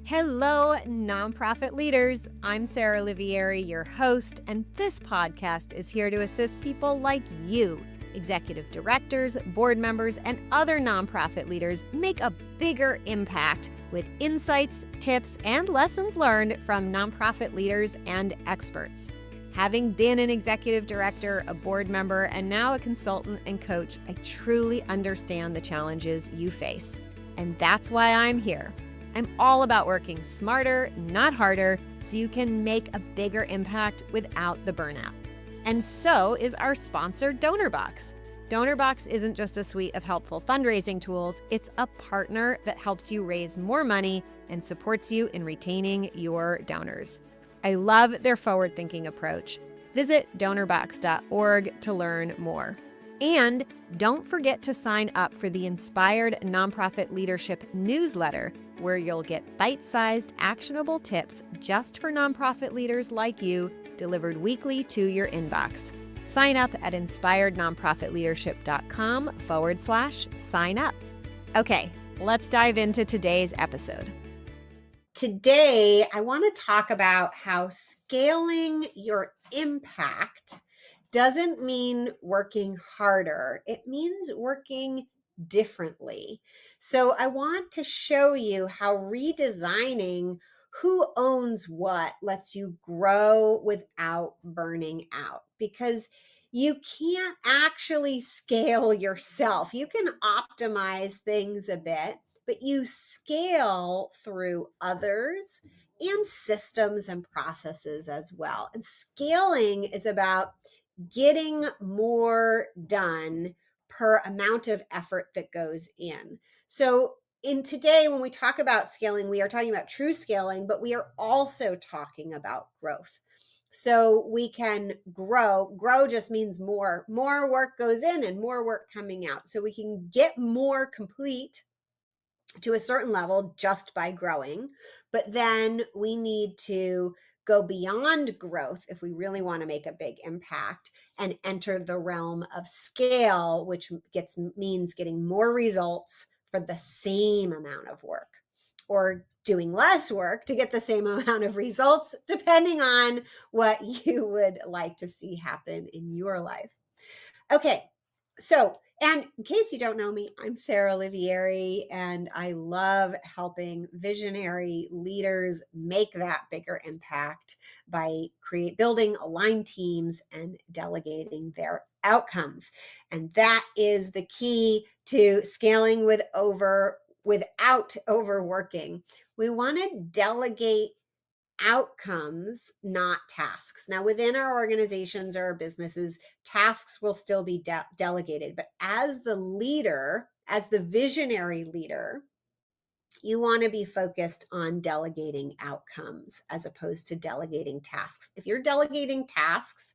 Hello, nonprofit leaders. I'm Sarah Olivieri, your host, and this podcast is here to assist people like you, executive directors, board members, and other nonprofit leaders, make a bigger impact with insights, tips, and lessons learned from nonprofit leaders and experts. Having been an executive director, a board member, and now a consultant and coach, I truly understand the challenges you face. And that's why I'm here. I'm all about working smarter, not harder, so you can make a bigger impact without the burnout. And so is our sponsor, DonorBox. DonorBox isn't just a suite of helpful fundraising tools, it's a partner that helps you raise more money and supports you in retaining your donors. I love their forward-thinking approach. Visit donorbox.org to learn more. And don't forget to sign up for the Inspired Nonprofit Leadership newsletter, where you'll get bite-sized, actionable tips just for nonprofit leaders like you, delivered weekly to your inbox. Sign up at inspirednonprofitleadership.com/sign up. Okay, let's dive into today's episode. Today, I want to talk about how scaling your impact doesn't mean working harder. It means working differently. So I want to show you how redesigning who owns what lets you grow without burning out, because you can't actually scale yourself. You can optimize things a bit, but you scale through others and systems and processes as well. And scaling is about getting more done per amount of effort that goes in. So in today, when we talk about scaling, we are talking about true scaling, but we are also talking about growth. So we can grow. Grow just means more work goes in and more work coming out. So we can get more complete to a certain level just by growing, but then we need to go beyond growth if we really want to make a big impact and enter the realm of scale, which means getting more results for the same amount of work, or doing less work to get the same amount of results, depending on what you would like to see happen in your life. Okay, so, and in case you don't know me, I'm Sarah Olivieri, and I love helping visionary leaders make that bigger impact by building aligned teams and delegating their outcomes. And that is the key to scaling without overworking. We want to delegate outcomes, not tasks. Now, within our organizations or our businesses, tasks will still be delegated. But as the leader, as the visionary leader, you want to be focused on delegating outcomes as opposed to delegating tasks. If you're delegating tasks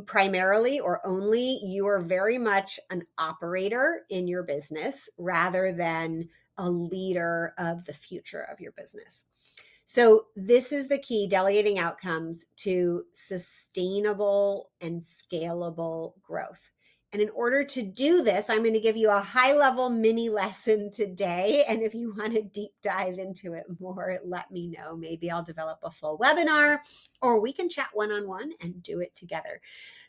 primarily or only, you are very much an operator in your business rather than a leader of the future of your business. So this is the key: delegating outcomes to sustainable and scalable growth. And in order to do this, I'm going to give you a high-level mini lesson today. And if you want to deep dive into it more, let me know. Maybe I'll develop a full webinar, or we can chat one-on-one and do it together.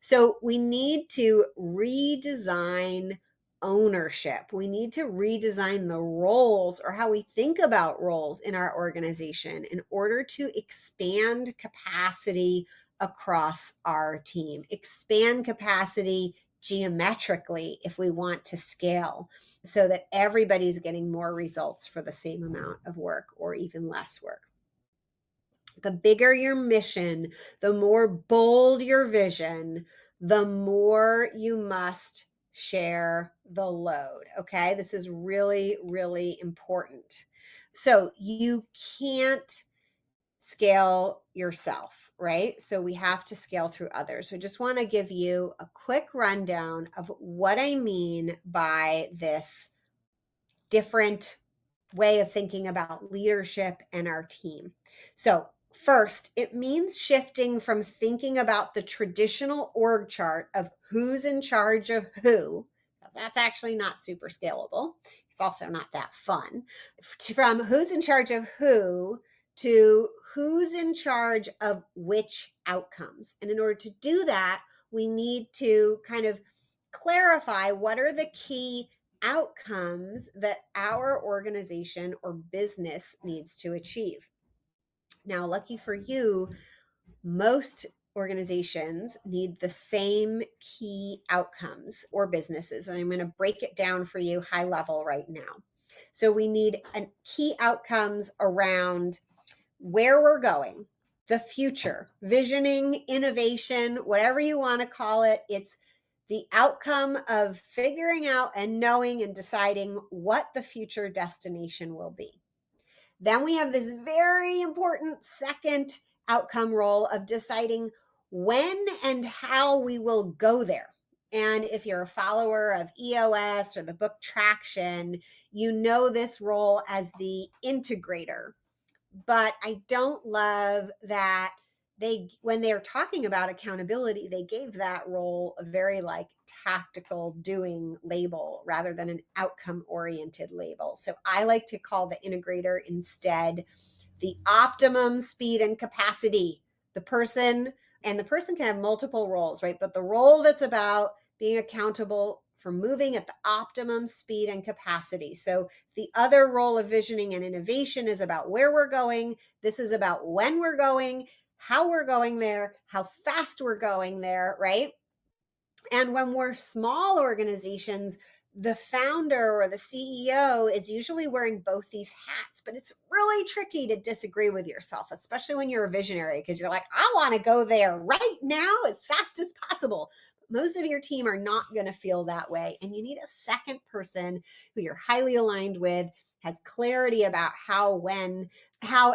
So we need to redesign ownership. We need to redesign the roles, or how we think about roles in our organization, in order to expand capacity across our team, expand capacity geometrically if we want to scale, so that everybody's getting more results for the same amount of work or even less work. The bigger your mission, the more bold your vision, the more you must share the load. Okay, this is really, really important. So you can't scale yourself, right? So we have to scale through others. So I just want to give you a quick rundown of what I mean by this different way of thinking about leadership and our team. So first, it means shifting from thinking about the traditional org chart of who's in charge of who. That's actually not super scalable. It's also not that fun. From who's in charge of who to who's in charge of which outcomes. And in order to do that, we need to kind of clarify what are the key outcomes that our organization or business needs to achieve. Now, lucky for you, most organizations need the same key outcomes or businesses. And I'm going to break it down for you high level right now. So we need key outcomes around where we're going, the future, visioning, innovation, whatever you want to call it. It's the outcome of figuring out and knowing and deciding what the future destination will be. Then we have this very important second outcome role of deciding when and how we will go there. And if you're a follower of EOS or the book Traction, you know this role as the integrator. But I don't love that when they're talking about accountability, they gave that role a very like tactical doing label rather than an outcome oriented label. So I like to call the integrator instead the optimum speed and capacity. The person can have multiple roles, right? But the role that's about being accountable for moving at the optimum speed and capacity. So the other role of visioning and innovation is about where we're going. This is about when we're going, how we're going there, how fast we're going there, right? And when we're small organizations, the founder or the CEO is usually wearing both these hats, but it's really tricky to disagree with yourself, especially when you're a visionary, because you're like, I want to go there right now as fast as possible. Most of your team are not going to feel that way. And you need a second person who you're highly aligned with, has clarity about how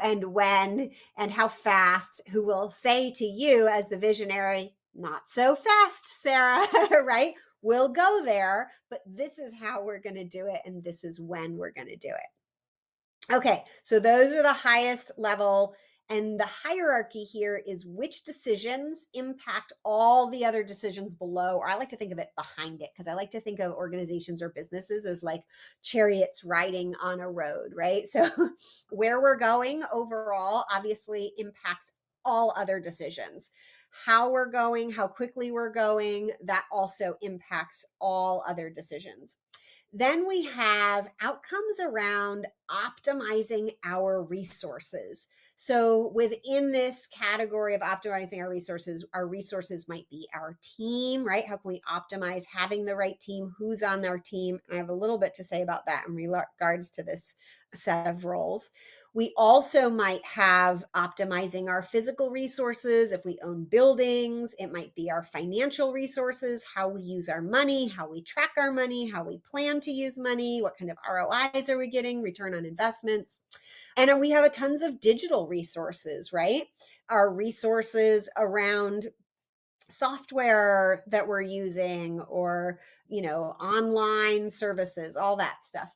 and when, and how fast, who will say to you as the visionary, not so fast, Sarah, right? We'll go there, but this is how we're going to do it. And this is when we're going to do it. Okay, so those are the highest level. And the hierarchy here is which decisions impact all the other decisions below, or I like to think of it behind it, because I like to think of organizations or businesses as like chariots riding on a road, right? So where we're going overall obviously impacts all other decisions. How we're going, how quickly we're going, that also impacts all other decisions. Then we have outcomes around optimizing our resources. So within this category of optimizing our resources might be our team, right? How can we optimize having the right team? Who's on our team? I have a little bit to say about that in regards to this set of roles. We also might have optimizing our physical resources. If we own buildings, it might be our financial resources, how we use our money, how we track our money, how we plan to use money, what kind of ROIs are we getting, return on investments. And we have tons of digital resources, right? Our resources around software that we're using, or, online services, all that stuff.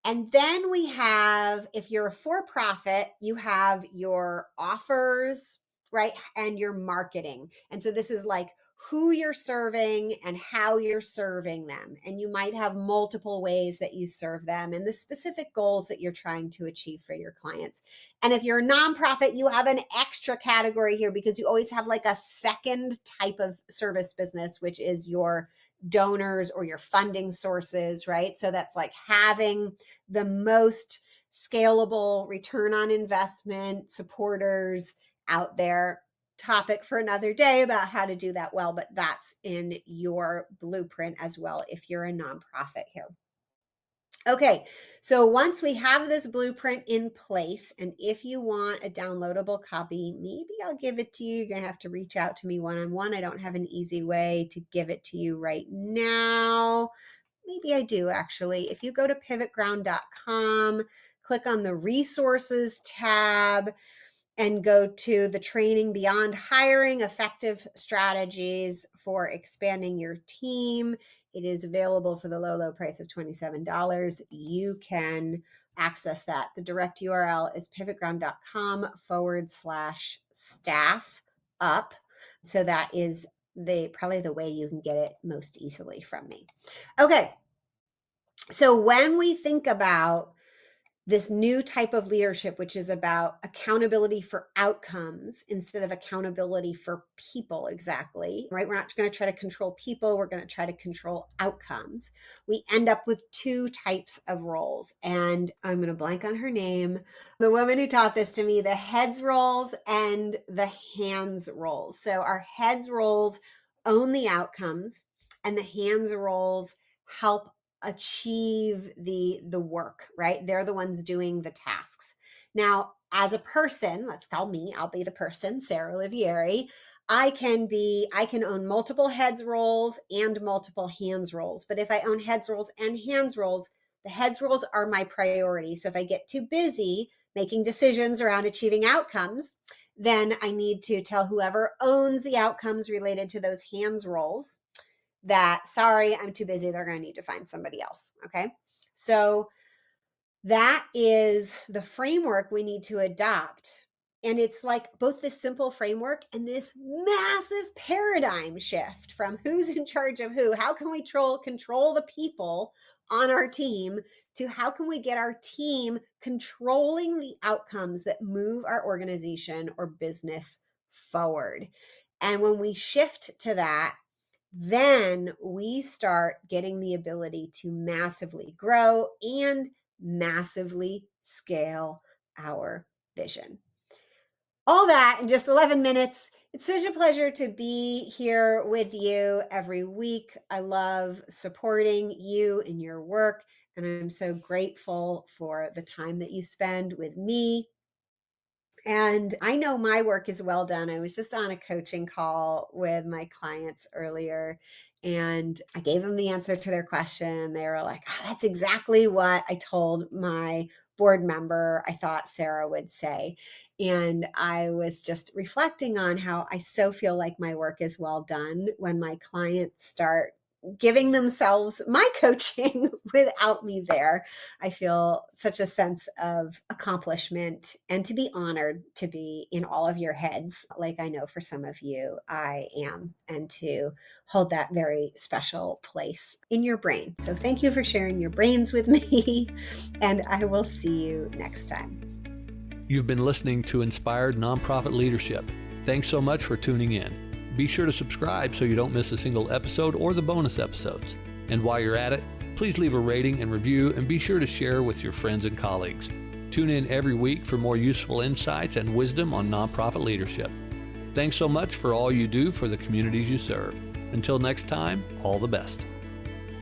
And then we have, if you're a for-profit, you have your offers, right? And your marketing. And so this is like who you're serving and how you're serving them. And you might have multiple ways that you serve them and the specific goals that you're trying to achieve for your clients. And if you're a nonprofit, you have an extra category here because you always have like a second type of service business, which is your donors or your funding sources, right? So that's like having the most scalable return on investment supporters out there. Topic for another day about how to do that well, but that's in your blueprint as well if you're a nonprofit here. Okay, so once we have this blueprint in place, and if you want a downloadable copy, maybe I'll give it to you. You're going to have to reach out to me one-on-one. I don't have an easy way to give it to you right now. Maybe I do, actually. If you go to pivotground.com, click on the resources tab, and go to the training Beyond Hiring, Effective Strategies for Expanding Your Team. It is available for the low price of $27. You can access that. The direct URL is pivotground.com/staff up. So that is probably the way you can get it most easily from me. Okay. So when we think about this new type of leadership, which is about accountability for outcomes instead of accountability for people, exactly, right? We're not going to try to control people. We're going to try to control outcomes. We end up with two types of roles. And I'm going to blank on her name. The woman who taught this to me, the heads roles and the hands roles. So our heads roles own the outcomes, and the hands roles help achieve the work, right? They're the ones doing the tasks. Now, as a person, let's call me, I'll be the person, Sarah Olivieri. I can own multiple heads roles and multiple hands roles. But if I own heads roles and hands roles, the heads roles are my priority. So if I get too busy making decisions around achieving outcomes, then I need to tell whoever owns the outcomes related to those hands roles that, sorry, I'm too busy. They're going to need to find somebody else. Okay. So that is the framework we need to adopt. And it's like both this simple framework and this massive paradigm shift from who's in charge of who. How can we control the people on our team to how can we get our team controlling the outcomes that move our organization or business forward. And when we shift to that, then we start getting the ability to massively grow and massively scale our vision. All that in just 11 minutes. It's such a pleasure to be here with you every week. I love supporting you in your work, and I'm so grateful for the time that you spend with me. And I know my work is well done. I was just on a coaching call with my clients earlier, and I gave them the answer to their question. And they were like, oh, that's exactly what I told my board member I thought Sarah would say. And I was just reflecting on how I so feel like my work is well done when my clients start giving themselves my coaching without me there. I feel such a sense of accomplishment and to be honored to be in all of your heads, like I know for some of you I am, and to hold that very special place in your brain. So thank you for sharing your brains with me, and I will see you next time. You've been listening to Inspired Nonprofit Leadership. Thanks so much for tuning in. Be sure to subscribe so you don't miss a single episode or the bonus episodes. And while you're at it, please leave a rating and review, and be sure to share with your friends and colleagues. Tune in every week for more useful insights and wisdom on nonprofit leadership. Thanks so much for all you do for the communities you serve. Until next time, all the best.